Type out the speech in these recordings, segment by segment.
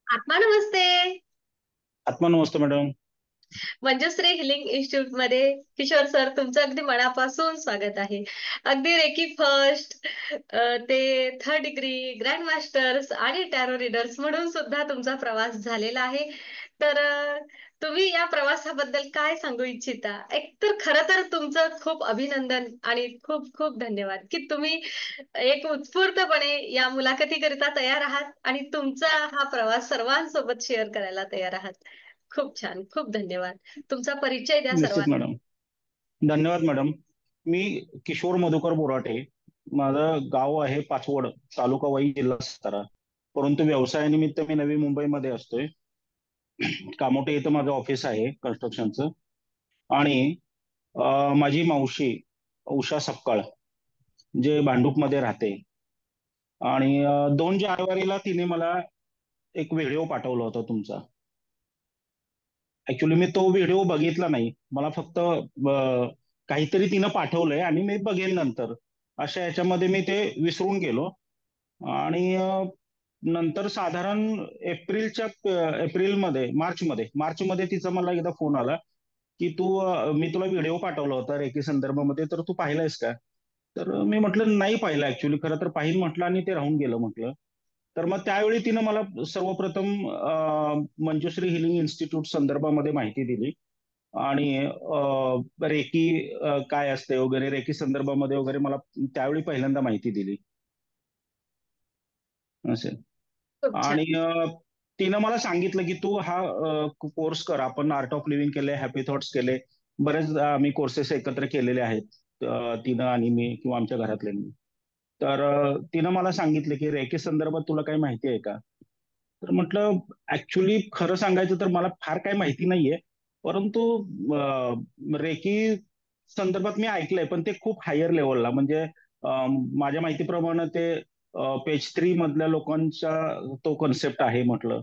आत्मा नमस्ते. आत्मा नमस्ते madam. Manjushree healing institute मध्ये किशोर सर तुमचं अगदी मनापासून स्वागत आहे. अगदी रेकी फर्स्ट ते थर्ड डिग्री ग्रँड मास्टर्स आणि टॅरो रीडर्स म्हणून सुद्धा तुमचा प्रवास झालेला आहे. तर तुम्ही या प्रवासाबद्दल काय सांगू इच्छिता? एक तर खरं तर तुमचं खूप अभिनंदन आणि खूप खूप धन्यवाद की तुम्ही एक उत्स्फूर्तपणे या मुलाखतीकरिता तयार आहात आणि तुमचा हा प्रवास सर्वांसोबत शेअर करायला तयार आहात. खूप छान, खूप धन्यवाद. तुमचा परिचय द्या निश्चित सर्वांना. मॅडम. धन्यवाद मॅडम. मी किशोर मधुकर बोराटे. माझं गाव आहे पाचवड, तालुका वाई, जिल्हा सातारा. परंतु व्यवसायानिमित्त मी नवी मुंबईमध्ये असतोय. कामोठे इथं माझं ऑफिस आहे कन्स्ट्रक्शनचं. आणि माझी मावशी उषा सपकाळ, जे भांडूपमध्ये राहते. आणि 2 जानेवारीला तिने मला एक व्हिडिओ पाठवला होता तुमचा. ऍक्च्युली मी तो व्हिडिओ बघितला नाही. मला फक्त काहीतरी तिनं पाठवलंय आणि मी बघेन नंतर, अशा याच्यामध्ये मी ते विसरून गेलो. आणि नंतर साधारण एप्रिलमध्ये मार्चमध्ये तिचा मला एकदा फोन आला की मी तुला व्हिडिओ पाठवला होता रेकी संदर्भामध्ये, तर तू पाहिलायस का? तर मी म्हटलं नाही पाहिलं ऍक्च्युली, खरं तर पाहिलं म्हटलं आणि ते राहून गेलं म्हटलं. तर मग त्यावेळी तिनं मला सर्वप्रथम मंजुश्री हिलिंग इन्स्टिट्यूट संदर्भामध्ये माहिती दिली. आणि रेकी काय असते वगैरे, रेकी संदर्भामध्ये वगैरे मला त्यावेळी पहिल्यांदा माहिती दिली असेल. खूप छान. आणि तिनं मला सांगितलं की तू हा कोर्स कर. आपण आर्ट ऑफ लिव्हिंग केले, हॅपी थॉट्स केले, बरेच आम्ही कोर्सेस एकत्र केलेले आहेत. तिनं आणि मी किंवा आमच्या घरातल्यांनी. तर तिनं मला सांगितलं की रेकी संदर्भात तुला काही माहिती आहे का? तर म्हटलं ऍक्च्युली खरं सांगायचं तर मला फार काही माहिती नाहीये. परंतु रेकी संदर्भात मी ऐकलंय, पण ते खूप हायर लेवलला, म्हणजे माझ्या माहितीप्रमाणे ते पेज 3 मधल्या लोकांचा तो कन्सेप्ट आहे म्हटलं.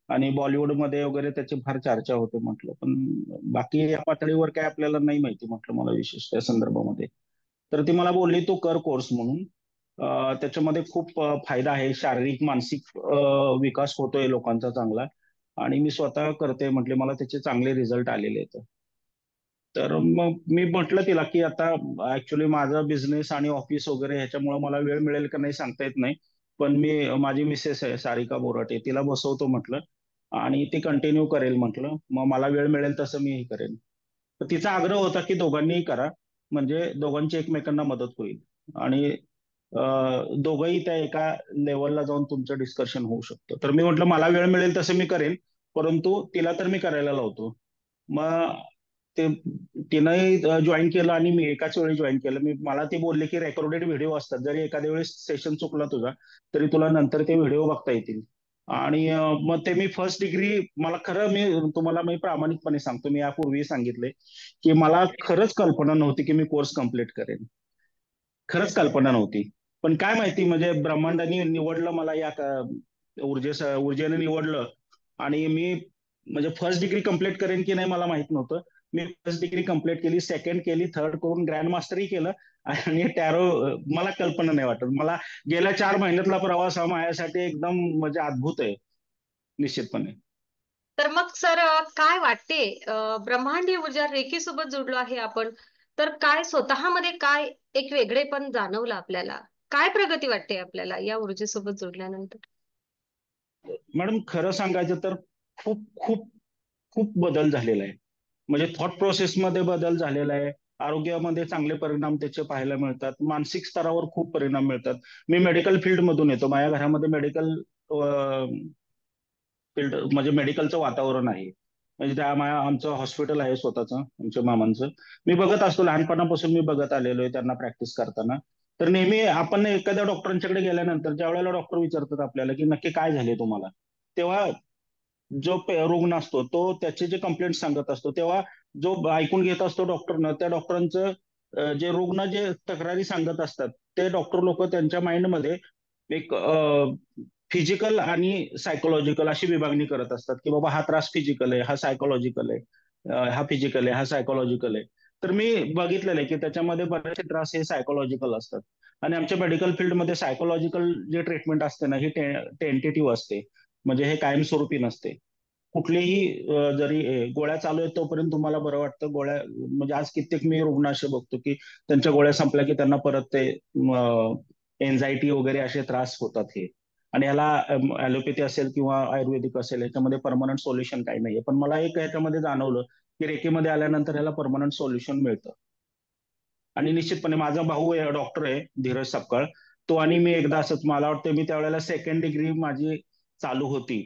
आणि बॉलिवूडमध्ये वगैरे त्याची फार चर्चा होते म्हटलं. पण बाकी या पातळीवर काय आपल्याला नाही माहिती म्हटलं मला विशेष त्या संदर्भामध्ये. तर ती मला बोलली तू कर कोर्स म्हणून. त्याच्यामध्ये खूप फायदा आहे. शारीरिक मानसिक विकास होतोय लोकांचा चांगला. आणि मी स्वतः करते म्हटले, मला त्याचे चांगले रिझल्ट आलेले आहेत. तर मग मी म्हटलं तिला की आता ऍक्च्युली माझा बिझनेस आणि ऑफिस वगैरे ह्याच्यामुळे मला वेळ मिळेल का नाही सांगता येत नाही. पण मी माझी मिसेस आहे सारिका बोराटे, तिला बसवतो म्हटलं. आणि ती कंटिन्यू करेल म्हटलं. मग मला वेळ मिळेल तसं मी हे करेन. तर तिचा आग्रह होता की दोघांनीही करा, म्हणजे दोघांची एकमेकांना मदत होईल. आणि दोघंही त्या एका लेवलला जाऊन तुमचं डिस्कशन होऊ शकतं. तर मी म्हटलं मला वेळ मिळेल तसं मी करेन, परंतु तिला तर मी करायला लावतो. मग ते तिनंही जॉईन केलं आणि मी एकाच वेळी जॉईन केलं. मला ते बोलले की रेकॉर्डेड व्हिडिओ असतात, जरी एखाद्या वेळेस सेशन चुकला तुझा तरी तुला नंतर ते व्हिडिओ बघता येतील. आणि मग ते मी फर्स्ट डिग्री, मला खरं मी तुम्हाला मी प्रामाणिकपणे सांगतो, मी यापूर्वी सांगितले की मला खरंच कल्पना नव्हती की मी कोर्स कम्प्लीट करेन. खरंच कल्पना नव्हती. पण काय माहिती, म्हणजे ब्रह्मांडाने निवडलं मला, या ऊर्जेने निवडलं. आणि मी म्हणजे फर्स्ट डिग्री कंप्लीट करेन की नाही मला माहित नव्हतं. मी फर्स्ट डिग्री कंप्लीट केली, सेकंड केली, थर्ड करून ग्रँड मास्टरही केलं. आणि टॅरो मला कल्पना नाही वाटत. मला गेल्या 4 महिन्यातला प्रवास हा माझ्यासाठी एकदम म्हणजे अद्भुत आहे निश्चितपणे. तर मग सर काय वाटते ब्रह्मांडीय ऊर्जा रेखी सोबत जोडलो आहे आपण, तर काय स्वतःमध्ये काय एक वेगळेपण जाणवलं आपल्याला? काय प्रगती वाटते आपल्याला या ऊर्जेसोबत जोडल्यानंतर? मॅडम खरं सांगायचं तर खूप खूप खूप बदल झालेला आहे. म्हणजे थॉट प्रोसेसमध्ये बदल झालेला आहे. आरोग्यामध्ये चांगले परिणाम त्याचे पाहायला मिळतात. मानसिक स्तरावर खूप परिणाम मिळतात. मी मेडिकल फील्ड मधून येतो. माझ्या घरामध्ये मेडिकल फील्ड म्हणजे मेडिकलचं वातावरण आहे. म्हणजे आमचं हॉस्पिटल आहे स्वतःचं, आमच्या मामांचं. मी बघत असतो, लहानपणापासून मी बघत आलेलो आहे त्यांना प्रॅक्टिस करताना. तर नेहमी आपण एखाद्या डॉक्टरांच्याकडे गेल्यानंतर ज्या वेळेला डॉक्टर विचारतात आपल्याला की नक्की काय झाले तुम्हाला, तेव्हा जो रुग्ण असतो तो त्याचे जे कंप्लेंट सांगत असतो, तेव्हा जो ऐकून घेत असतो डॉक्टरनं, त्या डॉक्टरांचं जे रुग्ण जे तक्रारी सांगत असतात, ते डॉक्टर लोक त्यांच्या माइंडमध्ये एक फिजिकल आणि सायकोलॉजिकल अशी विभागणी करत असतात की बाबा हा त्रास फिजिकल आहे, हा सायकोलॉजिकल आहे, हा फिजिकल आहे, हा सायकोलॉजिकल आहे. तर मी बघितलेलं आहे की त्याच्यामध्ये बरेचसे त्रास हे सायकोलॉजिकल असतात. आणि आमच्या मेडिकल फील्डमध्ये सायकोलॉजिकल जे ट्रीटमेंट असते ना, ही टेंटेटिव्ह असते. म्हणजे हे कायमस्वरूपी नसते. कुठलीही जरी गोळ्या चालू आहेत तोपर्यंत तुम्हाला बरं वाटतं. गोळ्या म्हणजे आज कित्येक मी रुग्ण असे बघतो की त्यांच्या गोळ्या संपल्या की त्यांना परत ते एन्झायटी वगैरे असे त्रास होतात हे. आणि याला ॲलोपॅथी असेल किंवा आयुर्वेदिक असेल याच्यामध्ये परमनंट सोल्युशन काही नाहीये. पण मला एक याच्यामध्ये जाणवलं की रेकीमध्ये आल्यानंतर याला परमनंट सोल्युशन मिळतं. आणि निश्चितपणे माझा भाऊ डॉक्टर आहे धीरज सपकाळ. तो आणि मी एकदा असंच, मला वाटतं मी त्यावेळेला सेकंड डिग्री माझी चालू होती.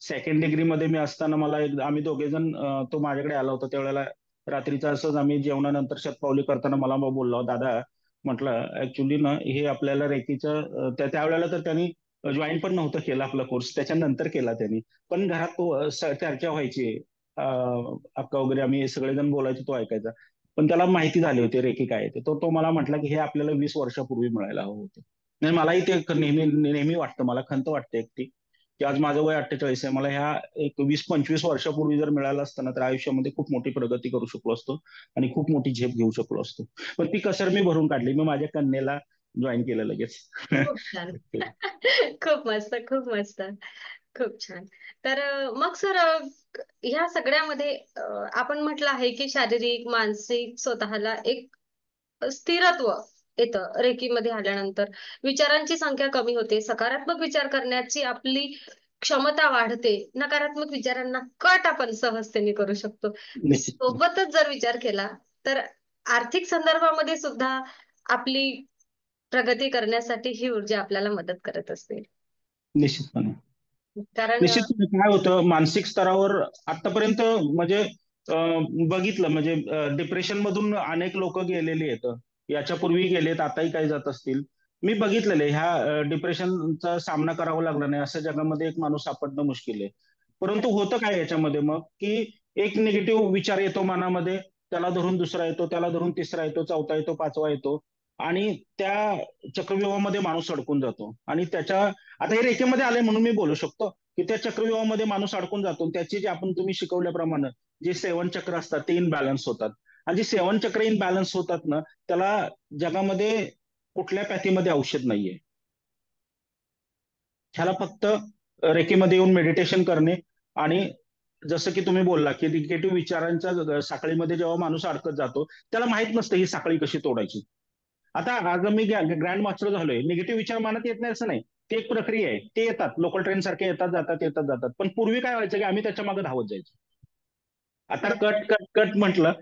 सेकंड डिग्री मध्ये मी असताना मला एक, आम्ही दोघे जण, तो माझ्याकडे आला होता त्यावेळेला रात्रीचं, असंच आम्ही जेवणानंतर शतपावली करताना मला मग बोलला, दादा म्हटलं ऍक्च्युली ना हे आपल्याला रेकीचं त्यावेळेला तर त्यांनी जॉईन पण नव्हतं केलं आपला कोर्स, त्याच्यानंतर केला त्यांनी. पण घरात तो चर्चा व्हायची, अक्का वगैरे आम्ही सगळेजण बोलायचो, तो ऐकायचा. पण त्याला माहिती झाली होती रेकी काय आहे ते. तो तो मला म्हटला की हे आपल्याला 20 वर्षापूर्वी मिळायला हवं होतं. नाही, मलाही ते नेहमी नेहमी वाटतं, मला खंत वाटते एकटी की आज माझं वय 48 आहे, मला ह्या एक 20-25 वर्षापूर्वी जर मिळालं असतं ना तर आयुष्यामध्ये खूप मोठी प्रगती करू शकलो असतो आणि खूप मोठी झेप घेऊ शकलो असतो. पण ती कसर मी भरून काढली, मी माझ्या कन्येला जॉईन केलं लगेच. खूप छान. खूप मस्त, खूप मस्त. खूप छान. तर मग सर, ह्या सगळ्यामध्ये आपण म्हटलं आहे की शारीरिक, मानसिक स्वतःला एक स्थिरत्व येतं रेकीमध्ये आल्यानंतर. विचारांची संख्या कमी होते, सकारात्मक विचार करण्याची आपली क्षमता वाढते, नकारात्मक विचारांना कट आपण सहजतेने करू शकतो. निश्चित. सोबतच जर विचार केला तर आर्थिक संदर्भामध्ये सुद्धा आपली प्रगती करण्यासाठी ही ऊर्जा आपल्याला मदत करत असते. निश्चितपणे. कारण निश्चितपणे काय होतं मानसिक स्तरावर आतापर्यंत, म्हणजे बघितलं म्हणजे डिप्रेशन मधून अनेक लोक गेलेली आहेत. याच्यापूर्वी गेलेत, आताही काही जात असतील. मी बघितलेले ह्या डिप्रेशनचा सामना करावा लागला नाही असं जगामध्ये एक माणूस सापडणं मुश्किल आहे. परंतु होतं काय याच्यामध्ये मग की एक निगेटिव्ह विचार येतो मनामध्ये, त्याला धरून दुसरा येतो, त्याला धरून तिसरा येतो, चौथा येतो, पाचवा येतो, आणि त्या चक्रव्यूहामध्ये माणूस अडकून जातो. आणि त्याच्या, आता हे रेखेमध्ये आले म्हणून मी बोलू शकतो की त्या चक्रव्यूहामध्ये माणूस अडकून जातो. त्याची जे आपण तुम्ही शिकवल्याप्रमाणे जे सेवन चक्र असतात ते इनबॅलन्स होतात. आणि जे सेवन चक्र इनबॅलन्स होतात ना, त्याला जगामध्ये कुठल्या पॅथीमध्ये औषध नाहीये. ह्याला फक्त रेकीमध्ये येऊन मेडिटेशन करणे, आणि जसं की तुम्ही बोलला की निगेटिव्ह विचारांच्या साखळीमध्ये जेव्हा माणूस अडकत जातो, त्याला माहित नसतं ही साखळी कशी तोडायची. आता आज मी ग्रँड मास्टर झालोय, निगेटिव्ह विचार मनात येत नाही असं नाही. ती एक प्रक्रिया आहे, ते येतात, लोकल ट्रेन सारखे येतात जातात, येतात जातात. पण पूर्वी काय व्हायचं की आम्ही त्याच्या मागे धावत जायचो. आता कट कट कट म्हटलं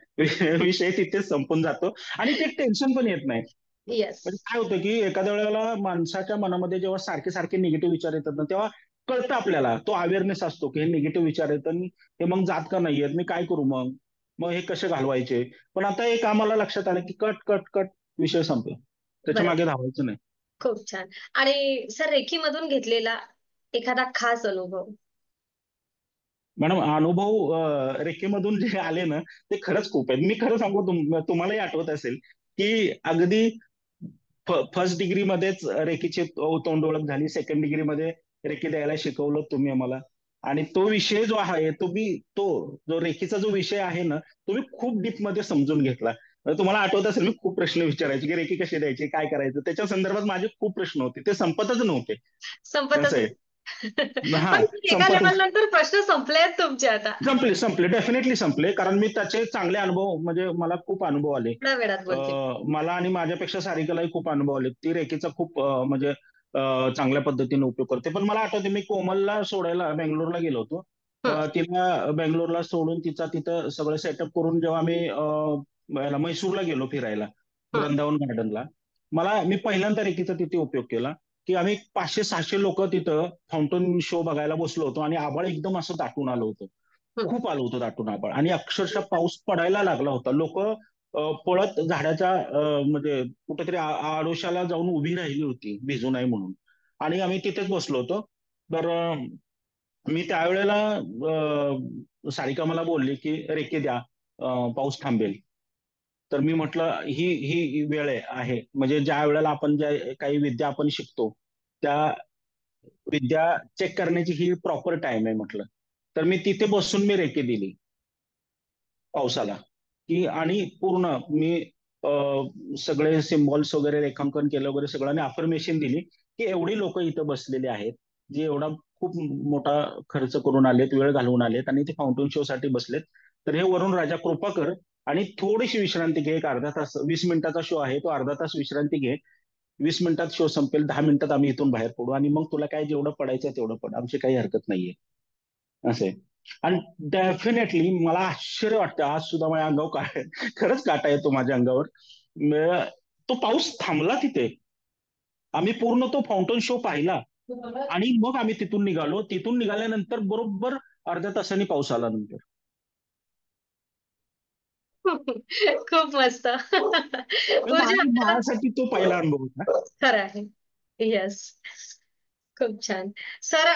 विषय तिथेच संपून जातो, आणि ते टेन्शन पण येत नाही. येस. म्हणजे काय होतं की एखाद्या वेळेला माणसाच्या मनामध्ये जेव्हा सारखे सारखे निगेटिव्ह विचार येतात ना, तेव्हा कळतं आपल्याला, तो अवेअरनेस असतो की हे निगेटिव्ह विचार येतात, हे मग जात का नाहीयेत, मी काय करू मग, मग हे कसे घालवायचे. पण आता एक आम्हाला लक्षात आलं की कट कट कट, विषय संपला, त्याच्या बरोबर. मागे धावायचं नाही. खूप छान. आणि सर, रेकीमधून घेतलेला एखादा खास अनुभव. मॅडम अनुभव रेखेमधून जे आले ना ते खरंच खूप आहेत. मी खरं सांगू, तुम्हालाही आठवत असेल की अगदी फर्स्ट डिग्री मध्येच रेकीची तोंड ओळख झाली, सेकंड डिग्री मध्ये रेकी द्यायला शिकवलं तुम्ही आम्हाला. आणि तो विषय जो आहे तुम्ही, तो जो रेकीचा जो विषय आहे ना, तुम्ही खूप डीप मध्ये समजून घेतला. तुम्हाला आठवत असेल मी खूप प्रश्न विचारायचे की रेकी कशी द्यायची, काय करायचं, त्याच्या संदर्भात माझे खूप प्रश्न होते, ते संपतच नव्हते. संपतच असं आहे. नाही. हा, पण एका संपतच. लेवल नंतर प्रश्न संपले आहेत तुमचे आता. संपले संपले, डेफिनेटली संपले, कारण मी त्याचे चांगले अनुभव, म्हणजे मला खूप अनुभव आले. थोड्या वेळात बोलते. मला आणि माझ्यापेक्षा सारिकालाही खूप अनुभव आले. ती रेकीचा खूप म्हणजे चांगल्या पद्धतीने उपयोग करते. पण मला आठवते मी कोमलला सोडायला बेंगलोरला गेलो होतो. हं, तिला बेंगलोरला सोडून तिचा तिथं सगळं सेटअप करून जेव्हा आम्ही म्हैसूरला गेलो फिरायला, हं, वृंदावन गार्डनला, मी पहिल्यांदा रेकीचा तिथे उपयोग केला. की आम्ही 500-600 लोक तिथं फाउंटन शो बघायला बसलो होतो, आणि आभाळ एकदम असं दाटून आलं होतं. हं. खूप आलं होतं दाटून आभाळ, आणि अक्षरशः पाऊस पडायला लागला होता. लोक पळत झाडाच्या म्हणजे कुठेतरी आडोशाला जाऊन उभी राहिली होती भिजू नये म्हणून. आणि आम्ही तिथेच बसलो होतो. तर मी त्यावेळेला सारिका मला बोलली की रेके द्या, पाऊस थांबेल. तर मी म्हटलं ही ही वेळ आहे, म्हणजे ज्या वेळेला आपण ज्या काही विद्या आपण शिकतो त्या विद्या चेक करण्याची ही प्रॉपर टाइम आहे म्हटलं. तर मी तिथे बसून मी रेकी दिली पावसाला, की आणि पूर्ण मी सगळे सिम्बॉल्स वगैरे रेखांकन केलं वगैरे सगळं, आणि अफर्मेशन दिली की एवढी लोक इथं बसलेली आहेत, जे एवढा खूप मोठा खर्च करून आलेत, वेळ घालवून आलेत आणि ते फाउंटन शो साठी बसलेत. तर हे वरून राजा कृपा कर आणि थोडीशी विश्रांती घे. एक अर्धा तास, 20 मिनिटाचा शो आहे, तो अर्धा तास विश्रांती घे. 20 मिनिटात शो संपेल, 10 मिनिटात आम्ही इथून बाहेर पडू आणि मग तुला काय जेवढं पडायचं तेवढं पड, आमची काही हरकत नाहीये. असे. आणि डेफिनेटली मला आश्चर्य वाटतं, आज सुद्धा माझ्या अंगावर खरंच काटा येतो माझ्या अंगावर. तो पाऊस थांबला तिथे, आम्ही पूर्ण तो फाउंटन शो पाहिला आणि मग आम्ही तिथून निघालो. तिथून निघाल्यानंतर बरोबर अर्ध्या तासांनी पाऊस आला नंतर. खूप मस्त. ऊर्जा आपल्याला माझ्यासाठी तो पहिला अनुभव होता. खरं आहे. येस. खूप छान. सर,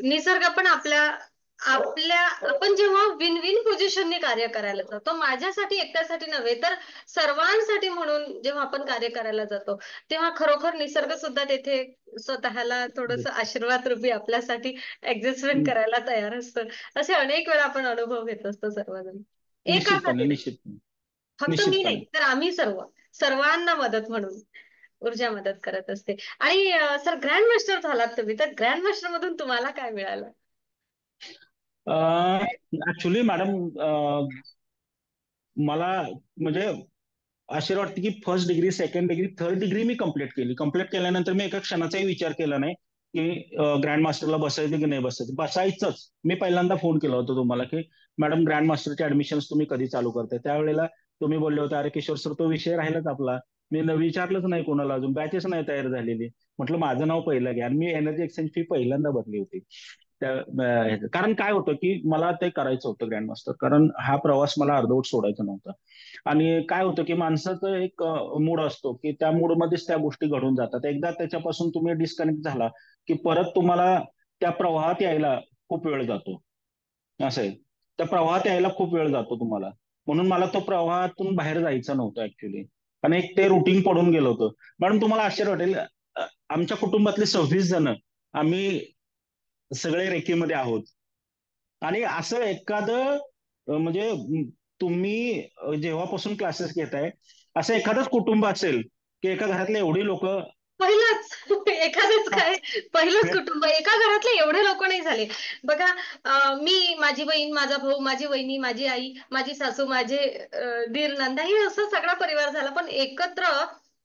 निसर्ग पण आपल्या आपल्या आपण जेव्हा विन विन पोझिशनने कार्य करायला जातो, माझ्यासाठी एकट्यासाठी नव्हे तर सर्वांसाठी म्हणून जेव्हा आपण कार्य करायला जातो, तेव्हा खरोखर निसर्ग सुद्धा तेथे स्वतःला थोडस आशीर्वाद रूपी आपल्यासाठी ऍडजस्टमेंट करायला तयार असतं. असे अनेक वेळा आपण अनुभव घेत असतो सर्वजण, निश्चितपणे, एकासाठी नाही, निश्चितपणे, फक्त मी निश्चितपणे. नाही तर आम्ही सर्व, सर्वांना मदत म्हणून ऊर्जा मदत करत असते. आणि सर, ग्रँड मास्टर झालात तुम्ही, तर ग्रँड मास्टर मधून तुम्हाला काय मिळालं? ऍक्च्युली मॅडम, मला म्हणजे आश्चर्य वाटतं की first degree, second degree, third degree मी कंप्लीट केली. कंप्लीट केल्यानंतर मी एका क्षणाचाही विचार केला नाही की ग्रँड मास्टरला बसायचं की नाही बसायचं. बसायचंच. मी पहिल्यांदा फोन केला होता तुम्हाला की मॅडम, ग्रँड मास्टरचे ऍडमिशन तुम्ही कधी चालू करताय. त्यावेळेला तुम्ही बोलले होते, अरे किशोर सर, तो विषय राहिलाच आपला. मी विचारलंच नाही कोणाला, अजून बॅचेस नाही तयार झालेली. म्हटलं माझं नाव पहिलं घ्या. आणि मी एनर्जी एक्सचेंज फी पहिल्यांदा भरली होती. कारण काय होतं की मला ते करायचं होतं ग्रँड मास्टर, कारण हा प्रवास मला अर्धवट सोडायचा नव्हता. आणि काय होतं की माणसाचं एक मूड असतो की त्या मूडमध्येच त्या गोष्टी घडून जातात. एकदा त्याच्यापासून तुम्ही डिस्कनेक्ट झाला की परत तुम्हाला त्या प्रवाहात यायला खूप वेळ जातो. असं आहे. त्या प्रवाहात यायला खूप वेळ जातो तुम्हाला. म्हणून मला तो प्रवाहातून बाहेर जायचं नव्हतं ऍक्च्युली. आणि एक ते रुटीन पडून गेलं होतं. मॅडम, तुम्हाला आश्चर्य वाटेल, आमच्या कुटुंबातले 26 जण आम्ही सगळे रेकीमध्ये आहोत. आणि असं एखादं म्हणजे तुम्ही जेव्हापासून क्लासेस घेताय, असं एखादंच कुटुंब असेल की एका घरातले एवढी लोक. पहिलंच. एखादंच काय, पहिलंच कुटुंब, एका घरातले एवढे लोक नाही झाले. बघा, मी, माझी बहीण, माझा भाऊ, माझी वहिनी, माझी आई, माझी सासू, माझे दीर, नंदा, हे असं सगळा परिवार झाला, पण एकत्र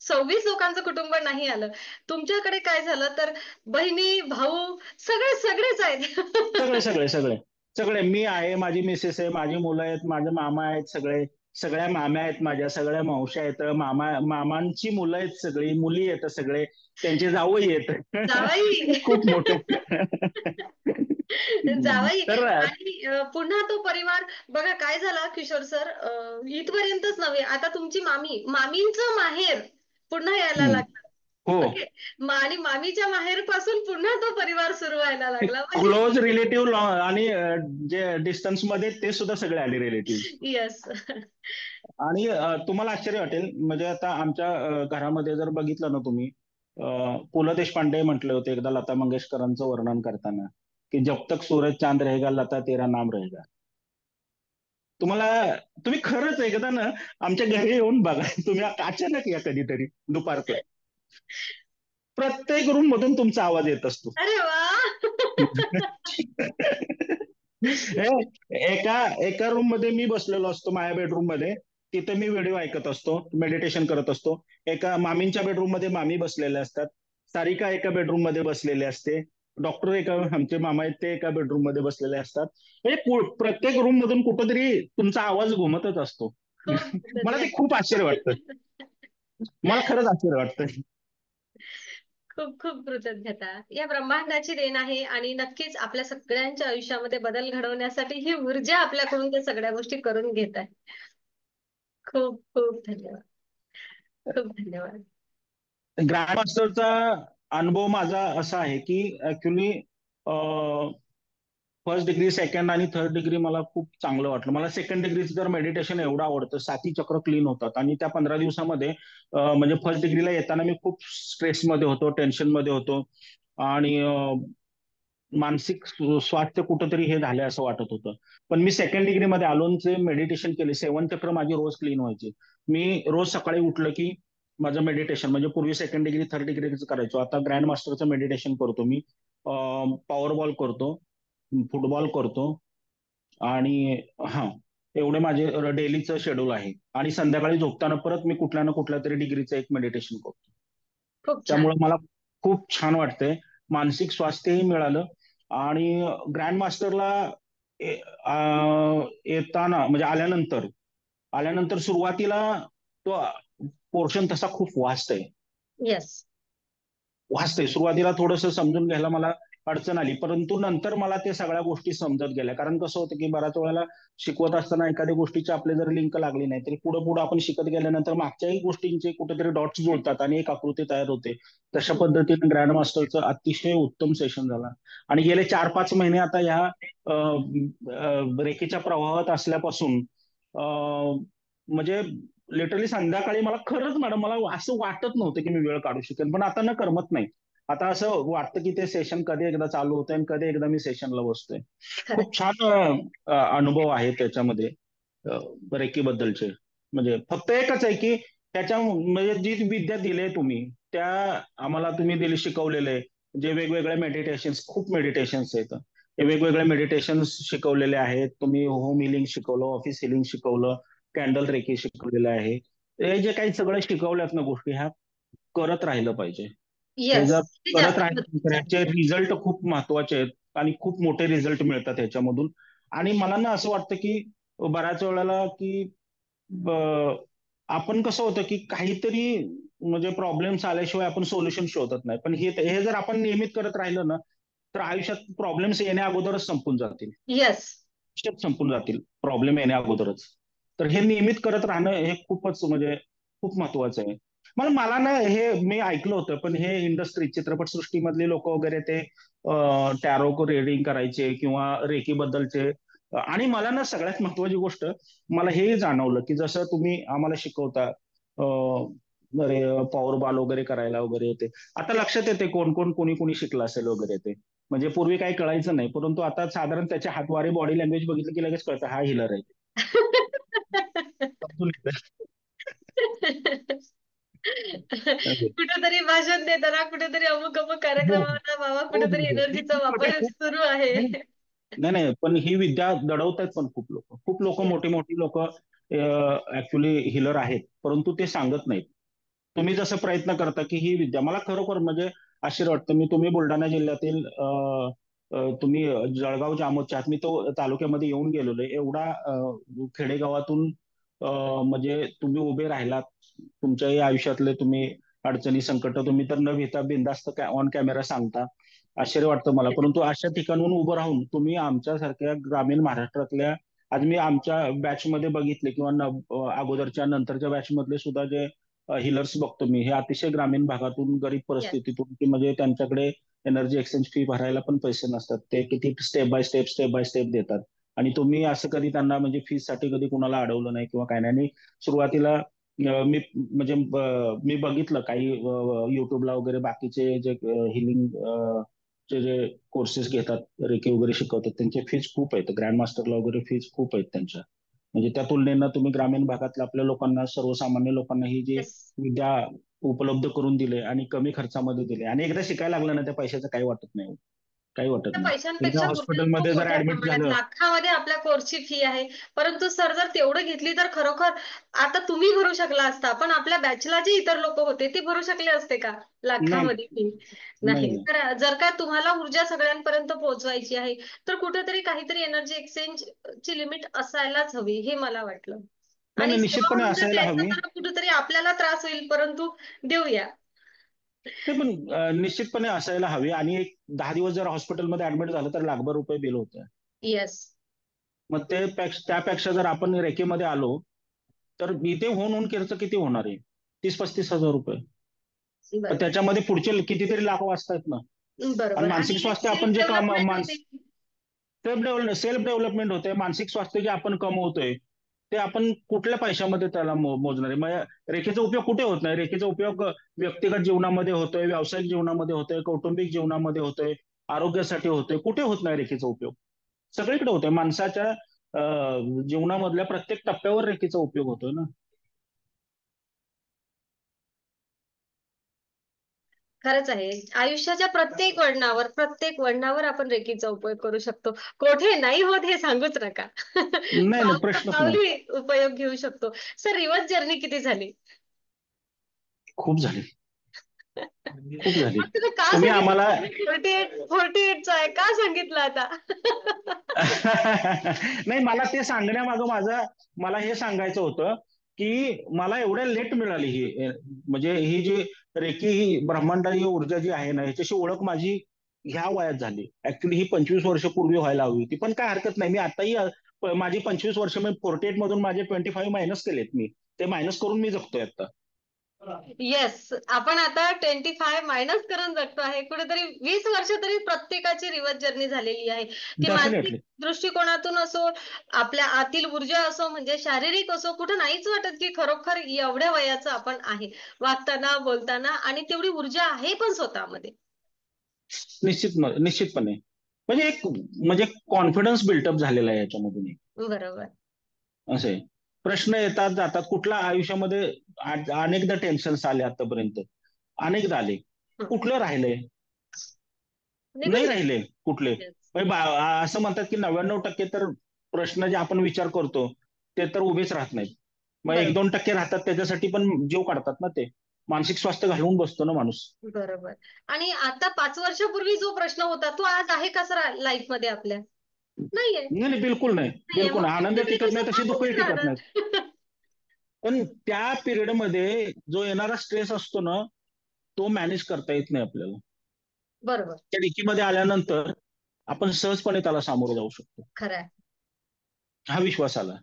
26 लोकांचं कुटुंब नाही आलं. तुमच्याकडे काय झालं तर बहिणी, भाऊ, सगळे सगळेच आहेत. सगळे सगळे सगळे सगळे, मी आहे, माझी मिसेस आहे, माझी मुलं आहेत, माझे मामा आहेत, सगळे सगळ्या माम्या आहेत, माझ्या सगळ्या मावश्या आहेत, मामांची मुलं आहेत, सगळी मुली आहेत, सगळे त्यांचे जावई आहेत. जावई. खूप मोठे. जावई. तर आणि पुन्हा तो परिवार. बघा काय झाला किशोर सर, इथपर्यंतच नव्हे, आता तुमची मामी, मामींचं माहेर पुन्हा यायला लागलं. हो, ओके. आणि मामीच्या माहेर पासून पुन्हा तो परिवार सुरू व्हायला लागला, म्हणजे क्लोज रिलेटिव्ह आणि जे डिस्टन्स मध्ये ते सुद्धा सगळे आले रिलेटिव्ह. येस. आणि तुम्हाला आश्चर्य वाटेल, म्हणजे आता आमच्या घरामध्ये जर बघितलं ना तुम्ही, पु ल देशपांडे म्हटले होते एकदा लता मंगेशकरांचं वर्णन करताना की जब तक सूरज चांद रहेगा लता तेरा नाम रहेगा. तुम्हाला, तुम्ही खरंच एकदा ना आमच्या घरी येऊन बघा. तुम्ही अचानक या कधीतरी दुपारचं, प्रत्येक रूम मधून तुमचा आवाज येत असतो. अरे वा. एका एका रूम मध्ये मी बसलेलो असतो, माझ्या बेडरूम मध्ये. तिथे मी व्हिडिओ ऐकत असतो, मेडिटेशन करत असतो. एका मामींच्या बेडरूम मध्ये मामी बसलेल्या असतात. सारिका एका बेडरूम मध्ये बसलेले असते. डॉक्टर एका, आमचे मामा आहेत ते एका बेडरूम मध्ये बसलेले असतात. म्हणजे प्रत्येक रूम मधून कुठंतरी तुमचा आवाज घुमतच असतो. खूप मला ते खूप आश्चर्य वाटतं. मला खरंच आश्चर्य वाटतं. खूप खूप कृतज्ञता. या ब्रह्मांडाची देण आहे आणि नक्कीच आपल्या सगळ्यांच्या आयुष्यामध्ये बदल घडवण्यासाठी ही ऊर्जा आपल्याकडून त्या सगळ्या गोष्टी करून घेत आहे. खूप खूप धन्यवाद. खूप धन्यवाद. ग्रँड मास्टरचा अनुभव माझा असा आहे की ऍक्च्युली फर्स्ट डिग्री, सेकंड आणि थर्ड डिग्री मला खूप चांगलं वाटलं. मला सेकंड डिग्रीचं तर मेडिटेशन एवढं आवडतं, 7 चक्र क्लीन होतात. आणि त्या 15 दिवसामध्ये म्हणजे फर्स्ट डिग्रीला येताना मी खूप स्ट्रेसमध्ये होतो, टेन्शनमध्ये होतो. आणि मानसिक स्वास्थ्य कुठंतरी हे झालंय असं वाटत होतं. पण मी सेकंड डिग्रीमध्ये आलोनचे मेडिटेशन केले, 7 चक्र माझी रोज क्लीन व्हायची. मी रोज सकाळी उठलं की माझं मेडिटेशन, म्हणजे पूर्वी सेकंड डिग्री, थर्ड डिग्रीचं करायचो, आता ग्रँड मास्टरचं मेडिटेशन करतो मी. पॉवरबॉल करतो, फुटबॉल करतो आणि हा एवढे माझे डेलीचं शेड्यूल आहे. आणि संध्याकाळी झोपताना परत मी कुठल्या ना कुठल्या तरी डिग्रीचं एक मेडिटेशन करतो. खूप छान. त्यामुळे मला खूप छान वाटतंय. मानसिक स्वास्थ्यही मिळालं. आणि ग्रँड मास्टरला येताना म्हणजे आल्यानंतर सुरुवातीला तो पोर्शन तसा खूप वास्ट आहे. येस. वाचतंय. सुरुवातीला थोडंसं समजून घ्यायला मला अडचण आली, परंतु नंतर मला ते सगळ्या गोष्टी समजत गेल्या. कारण कसं होतं की बऱ्याच वेळेला शिकवत असताना एखाद्या गोष्टीची आपले जर लिंक लागली नाही तरी पुढे पुढे आपण शिकत गेल्यानंतर मागच्याही गोष्टींचे कुठेतरी डॉट्स जुळतात आणि एक आकृती तयार होते. तशा पद्धतीने ग्रँड मास्टरचं अतिशय उत्तम सेशन झाला. आणि गेले 4-5 महिने आता ह्या रेखेच्या प्रवाहात असल्यापासून म्हणजे लिटरली संध्याकाळी मला खरंच मॅडम मला असं वाटत नव्हतं की मी वेळ काढू शकेन, पण आता न करमत नाही. आता असं वाटतं की ते सेशन कधी एकदा चालू होतंय आणि कधी एकदा मी सेशनला बसतोय. खरंच. खूप छान अनुभव आहे त्याच्यामध्ये रेकीबद्दलचे. म्हणजे फक्त एकच आहे की त्याच्या म्हणजे जी विद्या दिली तुम्ही त्या आम्हाला तुम्ही दिले शिकवलेले जे वेगवेगळे मेडिटेशन्स, खूप मेडिटेशन्स आहेत. ते वेगवेगळे मेडिटेशन्स शिकवलेले आहेत तुम्ही. होम हिलिंग शिकवलं, ऑफिस हिलिंग शिकवलं, कॅन्डल रेकी शिकवलेलं आहे. हे जे काही सगळं शिकवल्यात ना गोष्टी ह्या करत राहिलं पाहिजे. हे येस. जर ते करत जास्त राहिलं तर महत्त्वाचं आहे. ह्याचे रिझल्ट खूप महत्वाचे आहेत आणि खूप मोठे रिझल्ट मिळतात ह्याच्यामधून. आणि मला ना असं वाटतं की बऱ्याच वेळेला की आपण कसं होतं की काहीतरी म्हणजे प्रॉब्लेम्स आल्याशिवाय आपण सोल्युशन शोधत नाही, पण हे जर आपण नियमित करत राहिलं ना तर आयुष्यात प्रॉब्लेम्स येण्या अगोदरच संपून जातील. येस. आयुष्यात संपून जातील प्रॉब्लेम येण्या अगोदरच. तर हे नियमित करत राहणं हे खूपच म्हणजे खूप महत्वाचं आहे. मला ना हे मी ऐकलं होतं, पण हे इंडस्ट्री चित्रपटसृष्टीमधले लोक वगैरे ते टॅरो रिडिंग करायचे किंवा रेकी बद्दलचे. आणि मला ना सगळ्यात महत्वाची गोष्ट मला हे जाणवलं की जसं तुम्ही आम्हाला शिकवता पॉवर बॉल वगैरे करायला वगैरे येते. आता लक्षात येते कोण कोण कोणी कोणी शिकलं असेल वगैरे ते. म्हणजे पूर्वी काही कळायचं नाही, परंतु आता साधारण त्याचे हातवारे बॉडी लँग्वेज बघितलं की लगेच कळतं हा हिलर आहे. समजून येतं. कुठेतरी भाषण देताना, कुठेतरी अमुक अमुक हो हो कार्यक्रमाला बाबा हो कुठेतरी हो. ही एनर्जीचा खूप म्हणजे वापर खूप सुरू आहे. नाही नाही नाही, पण ही विद्या दडवतायत पण खूप लोक मोठी येस. मोठी लोक ऍक्च्युली हिलर आहेत, परंतु ते सांगत नाहीत. तुम्ही जसं प्रयत्न करता की ही विद्या मला खरोखर म्हणजे आश्चर्य वाटतं. तुम्ही बुलढाणा जिल्ह्यातील तुम्ही जळगाव जामोदच्या आहात. मी तो तालुक्यामध्ये येऊन गेलेलो आहे. एवढा खेडेगावातून म्हणजे तुम्ही उभे राहिलात. तुमच्याही आयुष्यातले तुम्ही अडचणी संकट तुम्ही तर न भीता बिनधास्त ऑन कॅमेरा सांगता. आश्चर्य वाटतं मला, परंतु अशा ठिकाणून उभं राहून तुम्ही आमच्यासारख्या ग्रामीण महाराष्ट्रातल्या आज मी आमच्या बॅच मध्ये बघितले किंवा अगोदरच्या नंतरच्या बॅच मधले सुद्धा जे हिलर्स बघतो मी हे अतिशय ग्रामीण भागातून गरीब येस. परिस्थितीतून की म्हणजे त्यांच्याकडे एनर्जी एक्सचेंज फी भरायला पण पैसे नसतात. ते किती स्टेप बाय स्टेप देतात. आणि तुम्ही असं कधी त्यांना म्हणजे फीस साठी कधी कुणाला अडवलं नाही किंवा काय नाही. आणि सुरुवातीला मी म्हणजे मी बघितलं काही युट्यूबला वगैरे बाकीचे जे हिलिंग चे जे कोर्सेस घेतात रेकी वगैरे शिकवतात त्यांचे फीज खूप आहेत. ग्रँड मास्टरला वगैरे फीज खूप आहेत त्यांच्या. म्हणजे त्या तुलनेनं तुम्ही ग्रामीण भागातल्या आपल्या लोकांना सर्वसामान्य लोकांना ही जी येस. विद्या उपलब्ध करून दिले आणि कमी खर्चामध्ये दिले आणि एकदा शिकायला लागलं ना त्या पैशाचं काही वाटत नाही. काही वाटत त्या नाही. एकदा पैशांपेक्षा उलट खूप हॉस्पिटलमध्ये जर मोठ्या ऍडमिट प्रमाणात झालं. लाखामध्ये आपल्या कोर्सची फी आहे. परंतु सर जर तेवढं घेतली तर खरोखर आता तुम्ही भरू शकला असता, पण आपल्या बॅचला जे इतर लोक होते ते भरू शकले असते का नाही लाखामध्ये फी? नाही नाही. नाही. तर जर का तुम्हाला ऊर्जा सगळ्यांपर्यंत पोहोचवायची आहे तर कुठेतरी काहीतरी एनर्जी एक्सचेंज ची लिमिट असायलाच हवी हे मला वाटलं. नाही आणि नाही, सेवा निश्चितपणे म्हणून जर असायला द्यायचं हवी. तर कुठेतरी आपल्याला त्रास होईल, परंतु देऊया. ते पण निश्चितपणे असायला हवी. आणि एक 10 दिवस जर हॉस्पिटलमध्ये ऍडमिट झालं तर लाखभर रुपये बिल होतं. येस. मग त्यापेक्षा जर आपण रेकीमध्ये आलो तर इथे होऊन खर्च किती होणार आहे? 30-35 हजार रुपये. पण बरोबर. त्याच्यामध्ये पुढचे कितीतरी लाख वाचतायत ना. आणि बरोबर. मानसिक आणि स्वास्थ्य आपण सेल्फ जे काम डेव्हलपमेंट होते. सेल्फ डेव्हलपमेंट होते. मानसिक स्वास्थ्य जे आपण कमवतोय ते आपण कुठल्या पैशामध्ये त्याला मोजणार आहे? मग रेखेचा उपयोग कुठे होत नाही? रेखेचा उपयोग व्यक्तिगत जीवनामध्ये होतोय, व्यावसायिक जीवनामध्ये होतोय, कौटुंबिक जीवनामध्ये होतोय, आरोग्यासाठी होतोय. कुठे होत नाही रेखेचा उपयोग? सगळीकडे होतोय. माणसाच्या जीवनामधल्या प्रत्येक टप्प्यावर रेखेचा उपयोग होतोय ना. खरंच आहे. आयुष्याच्या प्रत्येक वळणावर आपण रेकीचा उपयोग करू शकतो. कोठे नाही होत हे सांगूच नका. नाही नाही, पावला प्रश्नच नाही. पावली उपयोग घेऊ शकतो. सर, रिव्हर्स जर्नी किती झाली? खूप झाली, खूप झाली. मग तुम्ही का तुम्ही सांगितलं आम्हाला 48चा आहे का सांगितलं आता? नाही, मला ते सांगण्यामागं मला हे सांगायचं होतं की मला एवढ्या लेट मिळाली ही म्हणजे ही जी रेकी ही ब्रह्मांडाची ऊर्जा जी आहे ना ह्याच्याशी ओळख माझी ह्या वयात झाली. ऍक्च्युली ही 25 वर्ष पूर्वी व्हायला हवी होती, पण काय हरकत नाही. मी आताही माझी 25 वर्ष मी 48 मधून माझे 25 मायनस केलेत. मी ते मायनस करून मी जगतोय आता. येस, आपण आता 25 मायनस करून जगतो आहे. कुठेतरी 20 वर्ष तरी प्रत्येकाची रिव्हर्स जर्नी झालेली आहे. ती मानसिक डेफिनेटली. दृष्टिकोनातून असो, आपल्या आतील ऊर्जा असो, म्हणजे शारीरिक असो, कुठं नाहीच वाटत की खरोखर एवढ्या वयाचं आपण आहे, वागताना, बोलताना, आणि तेवढी ऊर्जा आहे पण स्वतःमध्ये. निश्चितपणे. म्हणजे एक म्हणजे कॉन्फिडन्स बिल्टअप झालेला आहे याच्यामधून. बरोबर. असे प्रश्न येतात जातात कुठल्या आयुष्यामध्ये. अनेकदा टेन्शन्स आले आतापर्यंत, अनेकदा आले. हं. कुठलं राहिलंय? निघून नाही गेले. राहिले कुठले. Yes. म्हणजे असं म्हणतात की 99% तर प्रश्न जे आपण विचार करतो ते तर उभेच राहत नाहीत. मग एक बरोबर. दोन टक्के राहतात, त्याच्यासाठी पण जीव काढतात ना ते. मानसिक स्वास्थ्य घालवून बसतो ना माणूस. बरोबर. आणि आता 5 वर्षापूर्वी जो प्रश्न होता तो आज आहे का सर लाईफ मध्ये आपल्या? नाहीये. नाही नाही, बिलकुल नाही. नाहीये. बिलकुल मग नाही. तो आनंद तिथे टिकत तसा नाही तशी दुःखही माणूस टिकत नाहीत. राहणार. पण त्या पिरियडमध्ये जो येणारा स्ट्रेस असतो ना तो मॅनेज करता येत नाही आपल्याला. बरोबर. त्या डिकीमध्ये आल्यानंतर आपण सहजपणे त्याला सामोरं जाऊ शकतो. खरं आहे. हा विश्वास आला.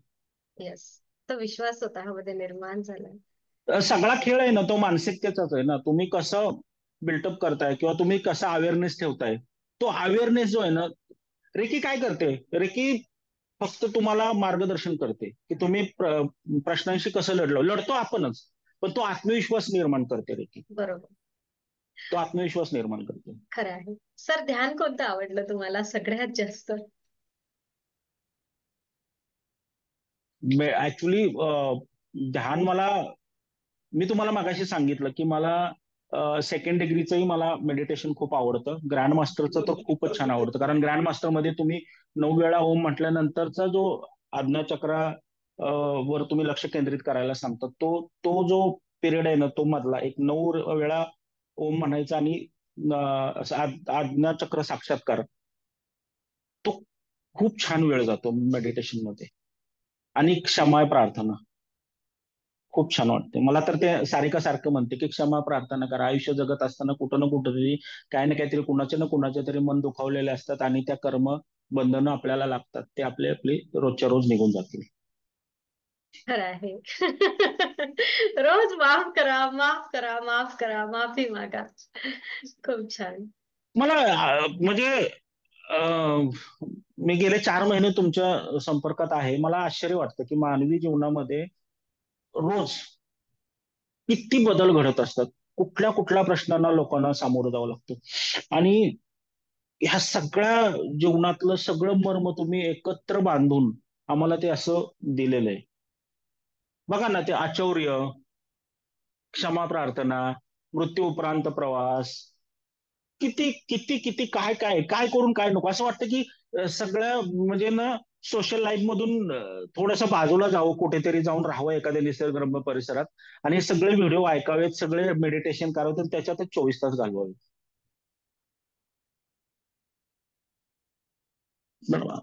येस. तो विश्वास स्वतःमध्ये निर्माण झाला. सगळा खेळ आहे ना तो मानसिकतेचाच आहे ना. तुम्ही कसं बिल्टअप करताय किंवा तुम्ही कसा अवेअरनेस ठेवताय. तो अवेअरनेस जो आहे ना, रेकी काय करते? रेकी फक्त तुम्हाला मार्गदर्शन करते की तुम्ही प्रश्नांशी कसं लढतो आपणच. पण तो आत्मविश्वास निर्माण करते रेकी. बरोबर. तो आत्मविश्वास निर्माण करते. खरं आहे. सर, ध्यान कोणतं आवडलं तुम्हाला सगळ्यात जास्त? ऍक्च्युली ध्यान मला, मी तुम्हाला मागाशी सांगितलं की मला सेकंड डिग्रीचंही मला मेडिटेशन खूप आवडतं. ग्रँड मास्टरचं तर खूपच छान आवडतं, कारण ग्रँड मास्टरमध्ये तुम्ही 9 वेळा ओम म्हटल्यानंतरचा जो आज्ञाचक्रा वर तुम्ही लक्ष केंद्रित करायला सांगतात, तो तो जो पिरियड आहे ना तो मधला एक 9 वेळा ओम म्हणायचा आणि असं आज्ञाचक्र साक्षात्कार, तो खूप छान वेळ जातो मेडिटेशन मध्ये. आणि क्षमा प्रार्थना खूप छान वाटते मला. तर ते सारिका सारखं म्हणते की क्षमा प्रार्थना करा. आयुष्य जगत असताना कुठं ना कुठंतरी काही ना काहीतरी कुणाच्या ना कुणाच्या तरी मन दुखावलेले असतात आणि त्या कर्म बंधनं आपल्याला लागतात. ते आपले आपले रोजच्या रोज निघून जातील. खरं आहे. रोज माफ करा, माफ करा, माफ करा, माफी मागा. खूप छान. मला म्हणजे अं, मी गेले 4 महिने तुमच्या संपर्कात आहे. मला आश्चर्य वाटतं की मानवी जीवनामध्ये रोज किती बदल घडत असतात. कुठल्या कुठल्या प्रश्नांना लोकांना सामोरं जावं लागतं. आणि ह्या सगळ्या जीवनातलं सगळं मर्म तुम्ही एकत्र बांधून आम्हाला ते असं दिलेलं आहे. बघा ना, ते आचौर्य, क्षमा प्रार्थना, मृत्यू उपरांत प्रवास, किती किती किती काय काय काय करून काय नको असं वाटतं की सगळं म्हणजे ना सोशल लाईफ मधून थोडंसं बाजूला जावं, कुठेतरी जाऊन राहावं एखाद्या निसर्गरम्य परिसरात आणि हे सगळे व्हिडिओ ऐकावेत, सगळे मेडिटेशन करावेत आणि त्याच्यातच 24 तास घालवावे. बरोबर.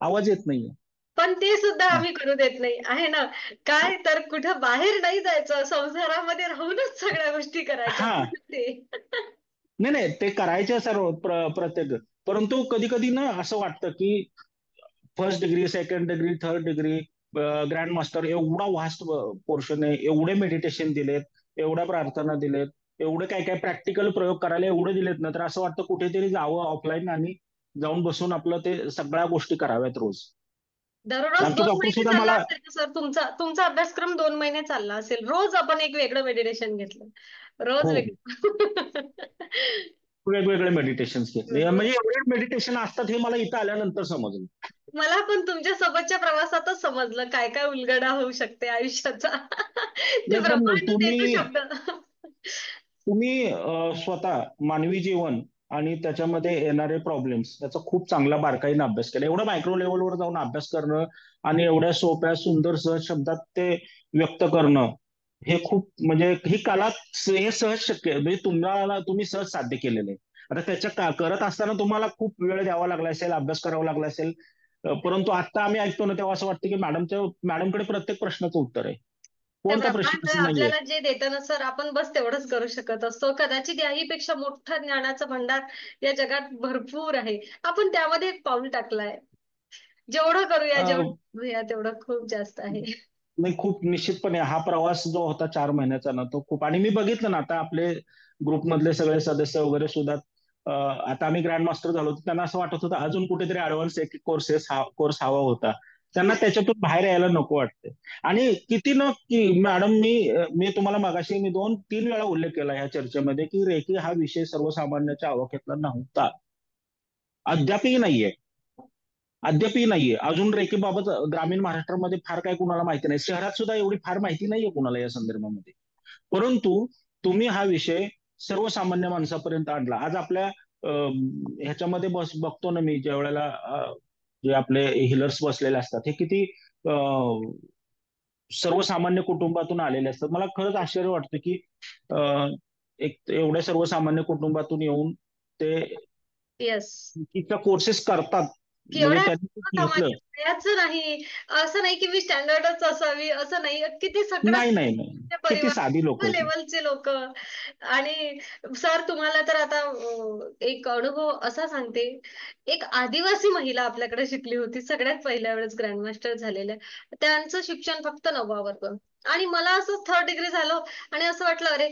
आवाज येत नाहीये. पण ते सुद्धा आम्ही करू देत नाही आहे ना. काय तर कुठं बाहेर नाही जायचं, संसारामध्ये राहूनच सगळ्या गोष्टी करायच्या. हा, ते नाही नाही, ते करायचे सर्व प्रत्येक. परंतु कधी कधी ना असं वाटतं की first degree, second degree, third degree, grand master एवढा वास्ट पोर्शन आहे. एवढे मेडिटेशन दिलेत, एवढ्या प्रार्थना दिलेत, एवढे काय काय प्रॅक्टिकल प्रयोग करायला एवढे दिलेत ना, तर असं वाटतं कुठेतरी जावं ऑफलाईन आणि जाऊन बसून आपलं ते सगळ्या गोष्टी कराव्यात रोज. दररोज आमचे 2 डॉक्टर महिने सुद्धा चालला मला असेल का सर? तुमचा तुमचा अभ्यासक्रम 2 महिने चालला असेल. रोज आपण एक वेगळं मेडिटेशन घेतलं. रोज हो वेगळं. वेगवेगळे मेडिटेशन घेतले. रोज. म्हणजे एवढे मेडिटेशन असतात हे मला इथं आल्यानंतर समजलं. मला पण तुमच्या सोबतच्या प्रवासातच समजलं काय काय उलगडा होऊ शकते आयुष्याचा. ते नाही पण ब्रह्मांड देतो तुम्ही शब्द. तुम्ही स्वतः मानवी जीवन आणि त्याच्यामध्ये येणारे प्रॉब्लेम्स याचा खूप चांगला बारकाईने अभ्यास केला. एवढं मायक्रो लेवलवर जाऊन अभ्यास करणं आणि एवढ्या सोप्या सुंदर सहज शब्दात ते व्यक्त करणं, हे खूप म्हणजे ही कला हे सहज शक्य आहे. म्हणजे तुम्हाला तुम्ही सहज साध्य केलेलं आहे. आता त्याच्या करत असताना तुम्हाला खूप वेळ द्यावा लागला असेल, अभ्यास करावा लागला असेल. परंतु आता आम्ही ऐकतो ना तेव्हा असं वाटतं की मॅडमकडे प्रत्येक प्रश्नाचं उत्तर आहे. ते कोणता प्रश्न ब्रह्मांड असा नाहीये. आपल्याला जे देतं ना सर, आपण बस तेवढंच करू शकत असतो. कदाचित याहीपेक्षा मोठा ज्ञानाचा भंडार या जगात भरपूर आहे. आपण त्यामध्ये एक पाऊल टाकलाय. जेवढं करूया, जेवढं करूया तेवढं खूप जास्त आहे. नाही, खूप निश्चितपणे हा प्रवास जो होता 4 महिन्याचा ना, तो खूप. आणि मी बघितलं ना आता आपले ग्रुपमधले सगळे सदस्य वगैरे सुद्धा आता आम्ही ग्रँड मास्टर झालो होतो, त्यांना असं वाटत होतं अजून कुठेतरी ऍडव्हान्स एक कोर्स हवा होता. त्यांना त्याच्यातून बाहेर यायला नको वाटते. आणि किती न की मॅडम, मी तुम्हाला मागाशी मी 2-3 वेळा उल्लेख केला ह्या चर्चेमध्ये की रेकी हा विषय सर्वसामान्याच्या आवाक्यातला नव्हता. अद्यापही नाहीये. अद्यापही नाहीये. अजून रेकीबाबत ग्रामीण महाराष्ट्रामध्ये फार काही कुणाला माहिती नाही. शहरात सुद्धा एवढी फार माहिती नाहीये कुणाला या संदर्भामध्ये. परंतु तुम्ही हा विषय सर्वसामान्य माणसापर्यंत आणला. आज आपल्या ह्याच्यामध्ये बघतो ना मी, ज्या वेळेला जे आपले हिलर्स बसलेले असतात हे किती सर्वसामान्य कुटुंबातून आलेले असतात. मला खरंच आश्चर्य वाटतं की एक एवढ्या सर्वसामान्य कुटुंबातून येऊन ते येस. तिचा कोर्सेस करतात. की म्हणजे एवढ्या त्यांनी घेतलं. कामाच्या वयाचं नाही, असं नाही की मी स्टँडर्डच असावी, असं नाही. किती सगळ्यात नाही, नाही, नाही. किती परिवार, साधी लोक आहेत. लेवलचे लोक. आणि सर तुम्हाला तर आता एक अनुभव असा सांगते. एक आदिवासी महिला आपल्याकडे शिकली होती सगळ्यात पहिल्या वेळेस ग्रँडमास्टर झालेल्या. त्यांचं शिक्षण फक्त 9वा वर्ग. आणि मला असं 3rd डिग्री झालं आणि असं वाटलं अरे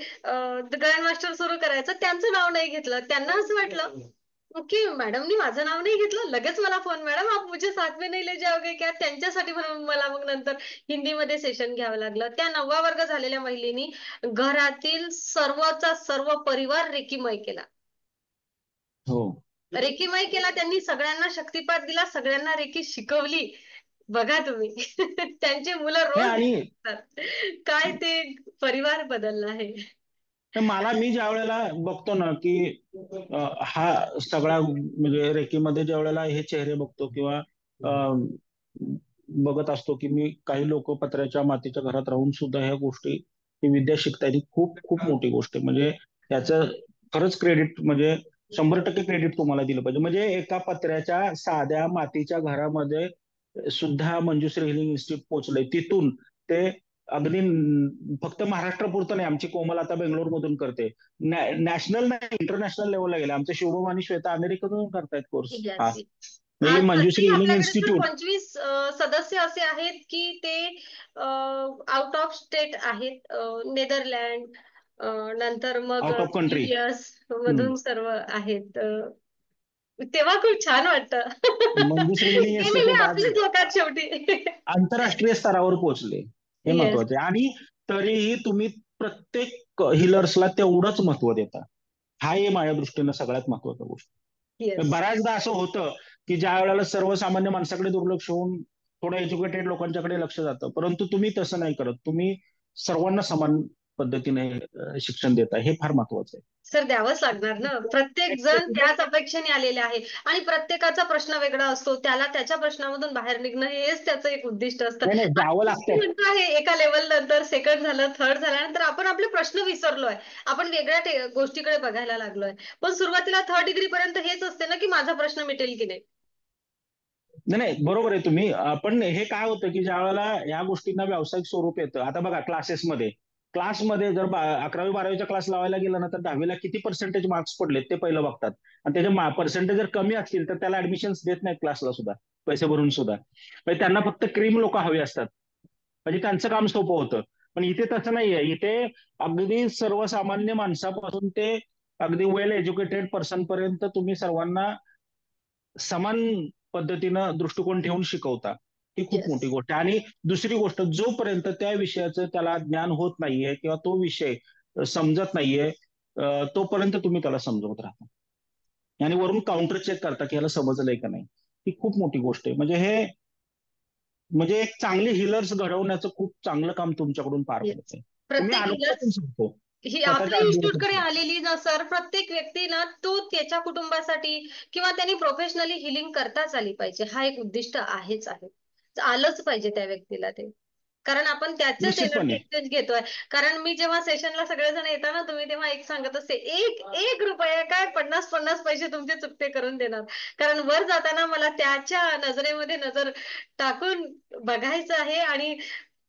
ग्रँडमास्टर सुरू करायचं, त्यांचं नाव नाही घेतलं. त्यांना असं वाटलं ओके मॅडमनी माझं नाव नाही घेतलं, लगेच मला फोन, मॅडम आप मुझे साथ में नहीं ले जाओगे क्या? त्यांच्यासाठी म्हणून मला मग नंतर हिंदीमध्ये सेशन घ्यावं लागलं. त्या 9वा वर्ग झालेल्या महिलेनी घरातील सर्वचा सर्व परिवार रेकीमय केला. हो. रेकीमय केला त्यांनी, सगळ्यांना शक्तिपात दिला, सगळ्यांना रेकी शिकवली. बघा तुम्ही. त्यांची मुलं नाही, रोज आणि शिकतात. काय ते परिवार बदलला आहे. मला मी ज्या वेळेला बघतो ना की हा सगळा म्हणजे रेकीमध्ये ज्या वेळेला हे चेहरे बघतो किंवा बघत असतो की मी काही लोक पत्र्याच्या मातीच्या घरात राहून सुद्धा ह्या गोष्टी, ही विद्या शिकतायत, ही खूप खूप मोठी गोष्ट आहे. म्हणजे याचं खरंच क्रेडिट म्हणजे 100% क्रेडिट तुम्हाला दिलं पाहिजे. म्हणजे एका पत्र्याच्या साध्या मातीच्या घरामध्ये सुद्धा मंजुश्री हिलिंग इन्स्टिट्यूट पोहोचलंय. तिथून ते अगदी फक्त महाराष्ट्रापुरतं नाही. आमची कोमल आता बेंगलोर मधून करते. नॅशनल नाही, इंटरनॅशनल लेवलला गेले. आमचे शिवम आणि श्वेता अमेरिकेतून करतायत कोर्स हा. येस. म्हणजे आज मंजुश्री सध्या हिलिंग आपल्याकडे सर इन्स्टिट्यूट 25 सदस्य असे आहेत की ते आउट ऑफ स्टेट आहेत. नेदरलँड, नंतर मग आउट ऑफ कंट्री. यूएस मधून सर्व आहेत. तेव्हा खूप छान वाटतं. मंजुश्री हिलिंग ते म्हणजे इन्स्टिट्यूट आज आपलेच लोक आहेत शेवटी. आंतरराष्ट्रीय स्तरावर पोहोचले. हे येस. महत्वाचे. आणि तरीही तुम्ही प्रत्येक हिलर्सला तेवढंच महत्व देता. हा हे माझ्या दृष्टीनं सगळ्यात महत्वाचा गोष्ट. येस. बऱ्याचदा असं होतं की ज्या वेळेला सर्वसामान्य माणसाकडे दुर्लक्ष होऊन थोडं एज्युकेटेड लोकांच्याकडे लक्ष जातं. परंतु तुम्ही तसं नाही करत. तुम्ही सर्वांना समान पद्धतीने शिक्षण देता. हे फार महत्वाचं आहे. सर द्यावंच लागणार ना. प्रत्येक जण त्याच अपेक्षेने आलेले आहे आणि प्रत्येकाचा प्रश्न वेगळा असतो. त्याला त्याच्या प्रश्नामधून बाहेर निघणं हेच त्याचं एक उद्दिष्ट असतं. नाही, नाही, द्यावं आणि मी लागतं. म्हणतो आहे एका लेवल नंतर सेकंड झालं, थर्ड झाल्यानंतर आपण आपले प्रश्न विसरलोय. आपण वेगळ्या गोष्टीकडे बघायला लागलोय. पण सुरुवातीला 3rd डिग्री पर्यंत हेच असते ना की माझा प्रश्न मिटेल की नाही. नाही, नाही, बरोबर आहे तुम्ही. पण हे काय होतं की ज्या वेळेला या गोष्टींना व्यावसायिक स्वरूप येतं. आता बघा क्लासमध्ये जर 11वी-12वीचा क्लास लावायला गेला ना तर 10वीला किती पर्सेंटेज मार्क्स पडलेत ते पहिलं बघतात. आणि त्याचे पर्सेंटेज जर कमी असतील तर त्याला ऍडमिशन्स देत नाहीत क्लासला सुद्धा, पैसे भरून सुद्धा. म्हणजे त्यांना फक्त क्रीम लोक हवी असतात. म्हणजे त्यांचं काम सोपं होतं. पण इथे तसं नाहीये. इथे अगदी सर्वसामान्य माणसापासून ते अगदी वेल एज्युकेटेड पर्सन पर्यंत तुम्ही सर्वांना समान पद्धतीनं दृष्टिकोन ठेवून शिकवता. ही खूप येस. मोठी गोष्ट आहे. आणि दुसरी गोष्ट, जोपर्यंत त्या विषयाचं त्याला ज्ञान होत नाहीये किंवा तो विषय समजत नाहीये, तोपर्यंत तुम्ही त्याला समजवत राहता. आणि वरून काउंटर चेक करता की याला समजलंय का नाही. ही खूप मोठी गोष्ट आहे. म्हणजे एक चांगले हिलर्स घडवण्याचं खूप चांगलं काम तुमच्याकडून पार येस. पडतंय. तुम्ही प्रत्येक अनुभवातून हिलर्स सांगतो. ही स्वतःच्या आपल्या इन्स्टिट्यूटकडे अनुभवातून. आलेली ना सर, प्रत्येक व्यक्ती ना तो त्याच्या कुटुंबासाठी किंवा त्यांनी प्रोफेशनली हिलिंग करताच आली पाहिजे. हा एक उद्दिष्ट आहेच आहे. आलंच पाहिजे त्या व्यक्तीला ते. कारण आपण त्याचेच एनर्जी निश्चितपणे. एक्सचेंज घेतोय. कारण मी जेव्हा सेशनला सगळेजण येता ना, तुम्ही तेव्हा एक सांगत असते, एक एक रुपया काय 50-50 पैसे तुमचे चुकते करून देणार. कारण वर जाताना मला त्याच्या नजरेमध्ये नजर टाकून बघायचं आहे आणि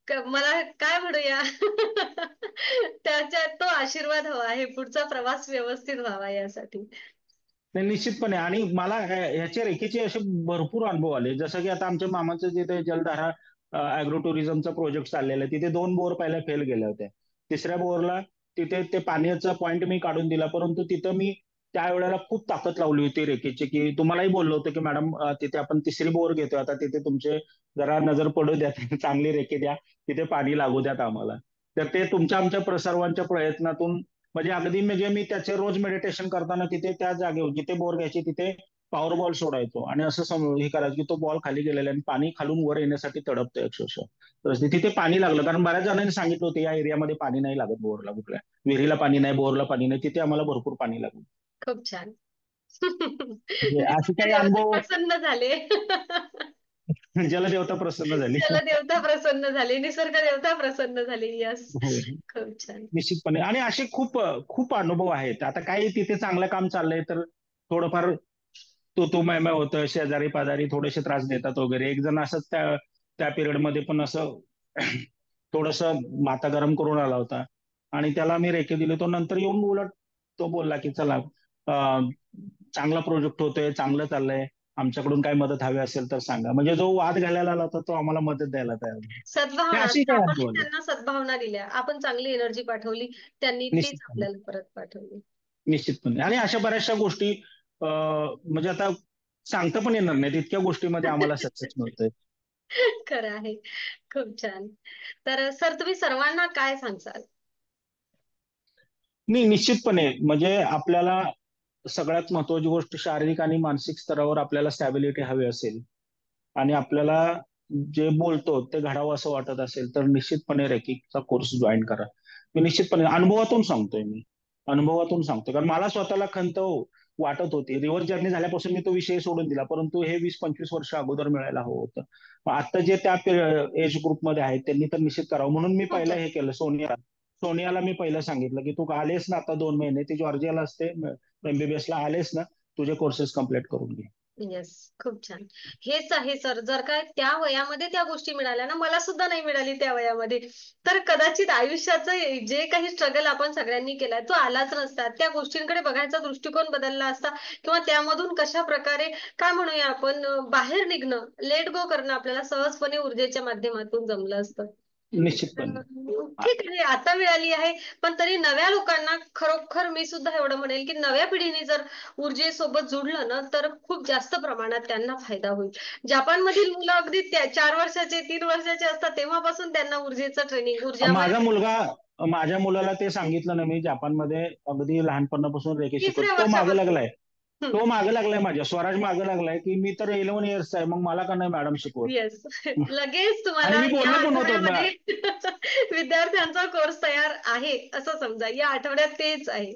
मला काय म्हणूया त्याच्यात तो आशीर्वाद हवा आहे. पुढचा प्रवास व्यवस्थित व्हावा यासाठी. नाही, निश्चितपणे. आणि मला ह्याचे रेखेचे असे भरपूर अनुभव आले. जसं की आता आमच्या मामाचं जिथे जलधारा अॅग्रो टुरिझमचा प्रोजेक्ट चाललेला आहे, तिथे 2 बोर पहिल्या फेल गेल्या होत्या. तिसऱ्या बोरला तिथे ते पाण्याचा पॉईंट मी काढून दिला, परंतु तिथं मी त्यावेळेला खूप ताकद लावली होती रेखेची, की तुम्हालाही बोललो होतो की मॅडम तिथे आपण तिसरी बोर घेतोय आता, तिथे तुमचे जरा नजर पडू द्या, चांगली रेखे द्या, तिथे पाणी लागू द्यात आम्हाला. तर ते तुमच्या आमच्या सर्वांच्या प्रयत्नातून, म्हणजे अगदी म्हणजे मी त्याचे रोज मेडिटेशन करताना तिथे त्या जागेवर जिथे बोर घ्यायची तिथे पॉवर बॉल सोडायचो आणि असं हे करायचं की तो बॉल खाली गेलेला आहे आणि पाणी खालून वर येण्यासाठी तडपतंय अक्षरशः. तर तिथे पाणी लागलं, कारण बऱ्याच जणांनी सांगितलं होतं या एरियामध्ये पाणी नाही लागत बोरला, कुठल्या विहिरीला पाणी नाही, बोरला पाणी नाही. तिथे आम्हाला भरपूर पाणी लागलं. खूप छान. म्हणजे असे काही देवता अनुभव. प्रसन्न झाले. जलदेवता प्रसन्न झाली. जलदेवता प्रसन्न झाले, निसर्ग देवता प्रसन्न झाली. यस. हो, खूप छान. निश्चितपणे. आणि असे खूप खूप अनुभव आहेत. आता काही तिथे चांगलं काम चाललंय तर थोडंफार तू मॅ होतं, शेजारी पाजारी थोडेसे त्रास देतात वगैरे. एक जण असंच त्या त्या पिरियडमध्ये पण असं थोडस माता गरम करून आला होता आणि त्याला मी रेखे दिले. तो नंतर येऊन उलट तो बोलला की चला चांगला प्रोजेक्ट होतोय, चांगलं चाललंय, आमच्याकडून काय मदत हवी असेल तर सांगा. म्हणजे जो वाद घालायला आला होता तो आम्हाला मदत द्यायला तयार झाला. हे सद्भावना, अशी काय आपणही अनुभव आले. त्यांना सद्भावना दिल्या. आपण चांगली एनर्जी पाठवली, त्यांनी तीच निश्चितपणे. आपल्याला परत पाठवली. निश्चितपणे. आणि अशा बऱ्याचशा गोष्टी म्हणजे आता सांगता पण येणार नाहीत, इतक्या गोष्टीमध्ये आम्हाला सक्सेस मिळतोय. खरं आहे. खूप छान. तर सर तुम्ही सर्वांना काय सांगाल? नाही, निश्चितपणे. म्हणजे आपल्याला सगळ्यात महत्वाची गोष्ट, शारीरिक आणि मानसिक स्तरावर आपल्याला स्टॅबिलिटी हवी असेल आणि आपल्याला जे बोलतो ते घडावं असं वाटत असेल तर निश्चितपणे रेकीचा कोर्स जॉईन करा. मी निश्चितपणे अनुभवातून सांगतोय मी. अनुभवातून सांगतो, कारण मला स्वतःला खंत वाटत होती. रिव्हर्स जर्नी झाल्यापासून मी तो विषय सोडून दिला, परंतु हे 20-25 वर्ष अगोदर मिळायला हवं होतं. मग आता जे त्या एज ग्रुपमध्ये आहेत त्यांनी तर निश्चित करावं, म्हणून मी खूप पहिलं छान. हे केलं. सोनियाला मी पहिलं सांगितलं की तू आलेस ना आता 2 महिने, ती जॉर्जियाला असते, एमबीबीएस ला आलेस ना, तुझे कोर्सेस कम्प्लीट करून घे. येस. खूप छान. हेच आहे सर, जर का त्या वयामध्ये त्या गोष्टी मिळाल्या ना, मला सुद्धा नाही मिळाली त्या वयामध्ये, तर कदाचित आयुष्याचं जे काही स्ट्रगल आपण सगळ्यांनी केलाय तो आलाच नसता. त्या गोष्टींकडे बघायचा दृष्टिकोन बदलला असता किंवा त्यामधून कशा प्रकारे काय म्हणूया आपण बाहेर निघणं, लेट गो करणं आपल्याला सहजपणे ऊर्जेच्या माध्यमातून जमलं असतं. निश्चितपणे. ठीक आहे, आता मिळाली आहे. पण तरी नव्या लोकांना खरोखर मी सुद्धा एवढं म्हणेल, की नव्या पिढीने जर ऊर्जेसोबत जुडलं ना, तर खूप जास्त प्रमाणात त्यांना फायदा होईल. जपानमधील मुलं अगदी 4 वर्षाचे, 3 वर्षाचे असतात तेव्हापासून त्यांना ऊर्जेचं ट्रेनिंग, ऊर्जामय माझा मुलगा माझ्या मुलाला ते सांगितलं ना मी, जपानमध्ये अगदी लहानपणापासून रेखे शिकवतो. 3ऱ्या तो मागे वर्षापासून. लागलाय. तो मागे लागलाय माझ्या. स्वराज मागे लागलाय की मी तर 11 इयर्सचा आहे, मग मला का नाही मॅडम शिकवत. येस. लगेच आणि तुम्हाला मी या बोललो पण होतो आठवड्यामध्ये विद्यार्थ्यांचा कोर्स तयार आहे असं समजा. या आठवड्यात तेच आहे.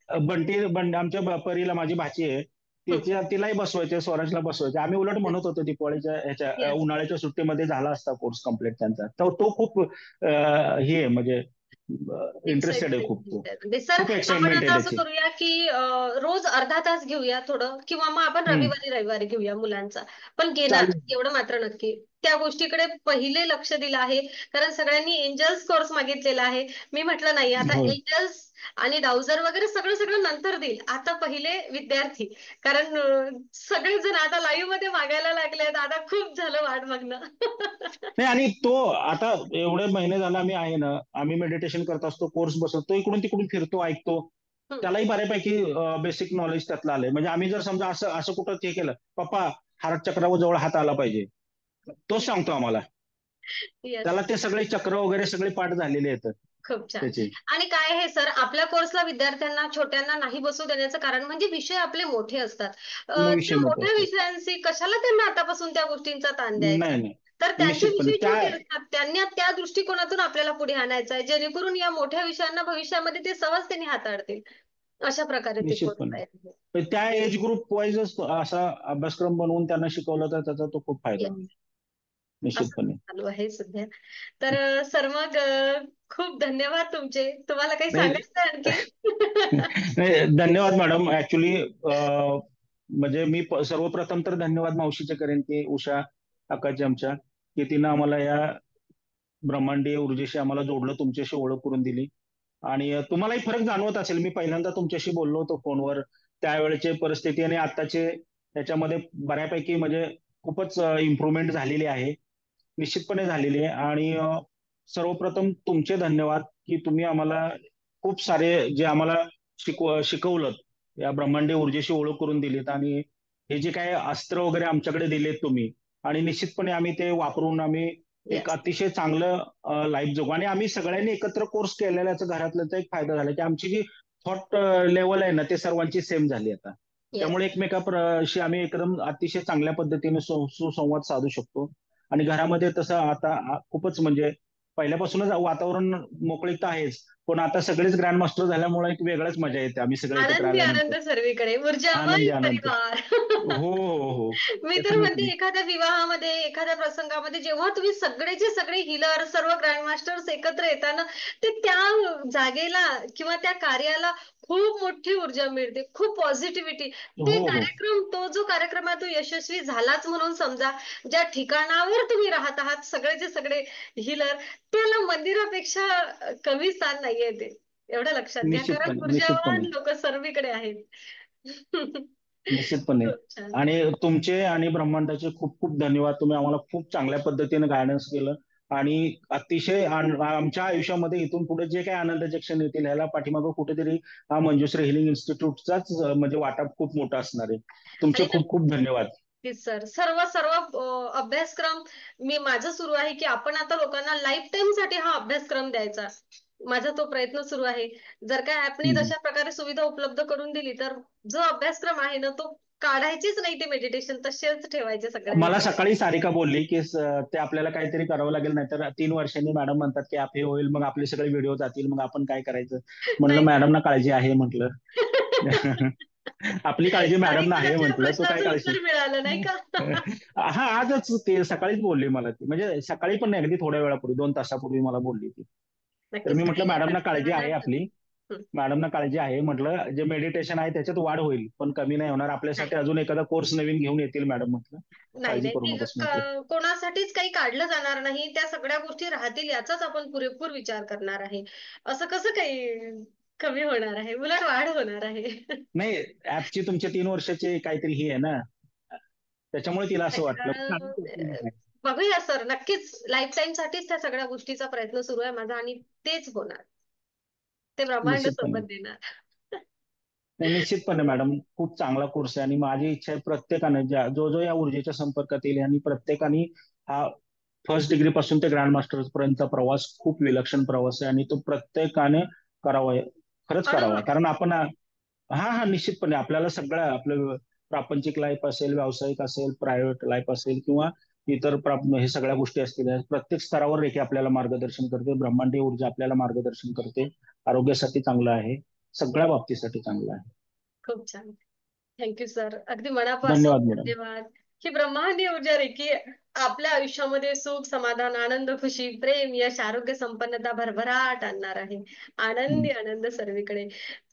आमच्या परीला, माझी भाची आहे, तिलाही बसवायचे, स्वराजला बसवायचे. आम्ही उलट म्हणत होतो दीपावळीच्या ह्याच्या येस. उन्हाळ्याच्या सुट्टीमध्ये झाला असता कोर्स कम्प्लीट त्यांचा. तर तो खूप हे आहे, म्हणजे इंटरेस्टेड आहे खूप. तो एक्साइटमेंट. सर खूप आपण एक्साइटमेंट आहे आता असं त्याची. करूया की रोज अर्धा तास घेऊया थोडं, किंवा मग आपण हम्म. रविवारी रविवारी घेऊया मुलांचा. पण घेणार चालेल. एवढं मात्र नक्की. त्या गोष्टीकडे पहिले लक्ष दिलं आहे. कारण सगळ्यांनी एंजल्स कोर्स मागितलेला आहे. मी म्हटलं नाही, आता हो. एंजल्स आणि डाउजर वगैरे सगळं सगळं नंतर देईल. आता पहिले विद्यार्थी. कारण सगळेजण आता लाईव्ह मध्ये मागायला लागलेत. आता खूप झालं वाट बघणं. नाही, आणि तो आता एवढे महिने झाला आम्ही आहे ना, आम्ही मेडिटेशन करत असतो, कोर्स बसवतो, तो इकडून तिकडून फिरतो, ऐकतो. हं. त्यालाही बऱ्यापैकी बेसिक नॉलेज त्यातलं आलंय. म्हणजे आम्ही जर समजा असं असं कुठं हे केलं, पप्पा हार्ट चक्रावर जवळ हात आला पाहिजे, तोच सांगतो आम्हाला. येस. त्याला ते सगळे चक्र वगैरे सगळे पाठ झालेले आहेत खूप छान. त्याचे. आणि काय आहे सर, आपल्या कोर्सला विद्यार्थ्यांना, छोट्यांना नाही बसू देण्याचं कारण म्हणजे विषय आपले मोठे असतात. मग विषय त्या मोठे मोठ्या असतात. विषयांशी कशाला त्यांना आतापासून त्या गोष्टींचा ताण द्यायचा? नाही, नाही. तर त्यांचे निश्चितपणे विषय त्या छोटे असतात, त्यांना त्या दृष्टिकोनातून आपल्याला पुढे आणायचं आहे, जेणेकरून या मोठ्या विषयांना भविष्यामध्ये ते सहजतेने हाताळतील. अशा प्रकारे ते कोर्स निश्चितपणे आहे. तर त्या एज ग्रुप वाईजच असा अभ्यासक्रम बनवून त्यांना शिकवला तर त्याचा तो खूप फायदा Yes. होईल. असं निश्चितपणे. चालू आहे सध्या. तर सर मग खूप धन्यवाद तुमचे. तुम्हाला काही नाही सांगायचं आहे आणखी? नाही, धन्यवाद मॅडम. ऍक्च्युली म्हणजे मी सर्वप्रथम तर धन्यवाद मावशीचे करेन की उषा अक्काची आमच्या, की तिनं आम्हाला या ब्रह्मांडीय ऊर्जेशी आम्हाला जोडलं, तुमच्याशी ओळख करून दिली. आणि तुम्हालाही फरक जाणवत असेल. मी पहिल्यांदा तुमच्याशी बोललो होतो फोनवर, त्यावेळेचे परिस्थिती आणि आताचे त्याच्यामध्ये बऱ्यापैकी म्हणजे खूपच इम्प्रुव्हमेंट झालेली आहे. निश्चितपणे झालेली आहे. आणि सर्वप्रथम तुमचे धन्यवाद की तुम्ही आम्हाला खूप सारे जे आम्हाला शिकवलं, या ब्रह्मांडीय ऊर्जेशी ओळख करून दिलीत, आणि हे जे काय अस्त्र वगैरे आमच्याकडे दिलेत तुम्ही, आणि निश्चितपणे आम्ही ते वापरून आम्ही एक येस. अतिशय चांगलं लाईफ जगू. आणि आम्ही सगळ्यांनी एकत्र कोर्स केलेल्याचा घरातल्याचा एक फायदा झाला की आमची जी थॉट लेवल आहे ना, ते सर्वांची सेम झाली आता. येस. त्यामुळे एकमेकाशी आम्ही एकदम अतिशय चांगल्या पद्धतीने सुसंवाद साधू शकतो. आणि घरामध्ये तसं आता खूपच म्हणजे पहिल्यापासूनच वातावरण मोकळीक आहेच, पण आता सगळेच ग्रँड मास्टर झाल्यामुळे एक वेगळाच मजा येते आम्ही सगळे एकत्र आनंदी आल्यानंतर. आनंद सर्वीकडे, ऊर्जामय आनंदी आनंद. परिवार. हो हो हो. मी तर म्हणते डेफिनेटली. एखाद्या विवाहामध्ये, एखाद्या प्रसंगामध्ये जेव्हा तुम्ही सगळेचे सगळे हिलर, सर्व ग्रँडमास्टर्स एकत्र येताना, ते त्या जागेला किंवा त्या कार्याला खूप मोठी ऊर्जा मिळते, खूप पॉझिटिव्हिटी. ते हो हो. कार्यक्रम, तो जो कार्यक्रम आहे तो यशस्वी झालाच म्हणून समजा. ज्या ठिकाणावर तुम्ही राहत आहात सगळेचे सगळे हिलर, त्याला मंदिरापेक्षा कमी स्थान नाहीये ते. एवढं लक्षात घ्या, कारण निश्चितपणे ऊर्जावान निश्चितपणे. लोक सर्वीकडे आहेत. निश्चितपणे. खूप छान. आणि तुमचे आणि ब्रह्मांडाचे खूप खूप धन्यवाद. तुम्ही आम्हाला खूप चांगल्या पद्धतीने गायडन्स केलं. आणि अतिशय आमच्या आयुष्यामध्ये इथून पुढे जे काही आनंदाचे क्षण येतील, ह्याला पाठीमागं कुठेतरी हा मंजुश्री हिलिंग इन्स्टिट्यूटचाच म्हणजे वाटा खूप मोठा असणार आहे. तुमचे आणि खूप खूप धन्यवाद. नक्कीच सर, सर्व सर्व अभ्यासक्रम मी माझं सुरू आहे की आपण आता लोकांना लाईफ टाईम साठी हा अभ्यासक्रम द्यायचा. माझा तो प्रयत्न सुरू आहे. जर का ऍपने हम्म. तशा प्रकारे सुविधा उपलब्ध करून दिली तर जो अभ्यासक्रम आहे ना, तो काढायचीच नाही, ते मेडिटेशन तसेच ठेवायचे मला सगळ्यांनी. सकाळी सारिका बोलली की ते आपल्याला काहीतरी करावं लागेल, नाहीतर 3 वर्षांनी मॅडम म्हणतात की आप हे होईल, मग आपले सगळे व्हिडिओ जातील, मग आपण काय करायचं. म्हणलं नाही नाही. मॅडमना काळजी आहे म्हटलं. आपली काळजी मॅडमना आहे सारिकाच्या म्हटलं, तू काय प्रश्नाचं काळजी. उत्तर मिळालं नाही का? हा, आजच ते सकाळीच बोलली मला ती, म्हणजे सकाळी पण नाही, अगदी थोड्या वेळापूर्वी 2 तासापूर्वी मला बोलली ती. तर नक्कीच मी म्हटलं काही नाही मॅडमना काळजी आहे करणार. आपली. मॅडमना काळजी आहे म्हटलं, जे मेडिटेशन आहे त्याच्यात वाढ होईल पण कमी नाही होणार. आपल्यासाठी नाही अजून एखादा कोर्स नवीन घेऊन येतील मॅडम म्हटलं. नाही काळजी नाही, करू ते नकोस म्हटलं. कोणासाठीच काही काढलं जाणार नाही, त्या सगळ्या गोष्टी राहतील याचाच आपण पुरेपूर विचार करणार आहे. असं कसं काही कमी होणार आहे, उलट वाढ होणार आहे. नाही, ऍपची तुमच्या 3 वर्षाची काहीतरी ही आहे ना, त्याच्यामुळे तिला असं वाटलं. बघूया सर, नक्कीच लाईफ टाईम साठीच त्या सगळ्या गोष्टीचा प्रयत्न सुरू आहे माझा, आणि तेच होणार, ते ब्रह्मांड निश्चितपणे. सोबत देणार. नाही, निश्चितपणे मॅडम, खूप चांगला कोर्स आहे. आणि माझी इच्छा आहे प्रत्येकाने जो जो या ऊर्जेच्या संपर्कात येईल आणि प्रत्येकाने हा फर्स्ट डिग्री पासून ते ग्रँड मास्टर पर्यंतचा प्रवास खूप विलक्षण प्रवास आहे, आणि तो प्रत्येकाने करावा, खरंच करावा. अनुभव. कारण आपण हा हा निश्चितपणे आपल्याला सगळं आपलं प्रापंचिक लाईफ असेल, व्यावसायिक असेल, प्रायव्हेट लाईफ असेल, किंवा इतर हे सगळ्या गोष्टी असतील, प्रत्येक स्तरावर रेखी आपल्याला मार्गदर्शन करते. ब्रह्मांडीय ऊर्जा आपल्याला मार्गदर्शन करते. आरोग्यासाठी चांगलं आहे, सगळ्या बाबतीसाठी चांगलं आहे. खूप छान. थँक्यू सर, अगदी मनापासून धन्यवाद मॅडम. धन्यवाद. ही ब्रह्मांडीय ऊर्जा रेखी आपल्या आयुष्यामध्ये सुख, समाधान, आनंद, खुशी, प्रेम, यश, आरोग्य, संपन्नता, भरभराट आणणार आहे. हम्म. आनंदी आनंद सर्वीकडे.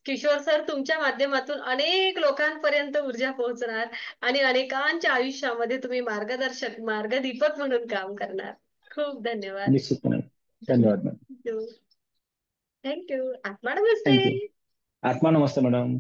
किशोर सर, तुमच्या माध्यमातून अनेक लोकांपर्यंत ऊर्जा पोहोचणार आणि अनेकांच्या आयुष्यामध्ये तुम्ही मार्गदर्शक, मार्गदीपक म्हणून काम करणार. खूप धन्यवाद. निश्चितपणे. धन्यवाद मॅडम. थँक्यू. आत्मा नमस्ते. थँक्यू. आत्मा नमस्ते मॅडम.